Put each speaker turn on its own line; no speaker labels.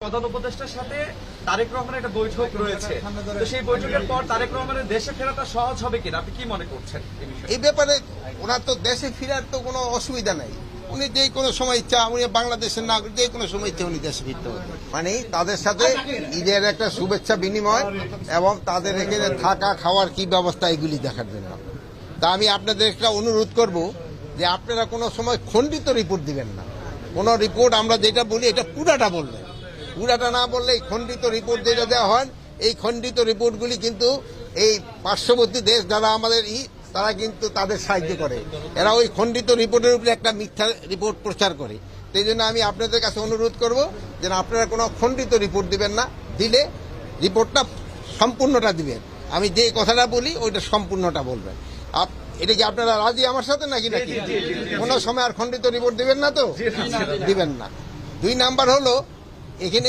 প্রধান উপদেষ্টার সাথে তারেক রহমানের একটা বৈঠক রয়েছে, তো সেই বৈঠকের পর তারেক রহমানের দেশে ফেরাটা সহজ হবে কিনা আপনি কি মনে করছেন?
এই ব্যাপারে ওনার তো দেশে ফেরার তো কোনো অসুবিধা নাই। উনি যে কোনো সময় ইচ্ছা, উনি বাংলাদেশের নাগরিক, যে কোনো সময় ইচ্ছা উনি দেশে ফিরতে পারবেন। মানে তাদের সাথে ঈদের একটা শুভেচ্ছা বিনিময় এবং তাদের এখানে থাকা খাওয়ার কি ব্যবস্থা এগুলি দেখার জন্য। তা আমি আপনাদের একটা অনুরোধ করব যে আপনারা কোনো সময় খণ্ডিত রিপোর্ট দিবেন না। কোনো রিপোর্ট আমরা যেটা বলি এটা পুরাটা বলবেন, পুরাটা না বললে এই খণ্ডিত রিপোর্ট যেটা দেওয়া হয়, এই খণ্ডিত রিপোর্টগুলি কিন্তু এই পার্শ্ববর্তী দেশ যারা আমাদের তারা কিন্তু তাদের সাহায্য করে। এরা ওই খণ্ডিত রিপোর্টের উপরে একটা মিথ্যা রিপোর্ট প্রচার করে। সেই জন্য আমি আপনাদের কাছে অনুরোধ করব যে আপনারা কোনো খণ্ডিত রিপোর্ট দিবেন না, দিলে রিপোর্টটা সম্পূর্ণটা দিবেন। আমি যে কথাটা বলি ওইটা সম্পূর্ণটা বলবেন। এটা কি আপনারা রাজি আমার সাথে নাকি? কোনো সময় আর খণ্ডিত রিপোর্ট দিবেন না তো? দিবেন না। 2 নাম্বার হলো এখানে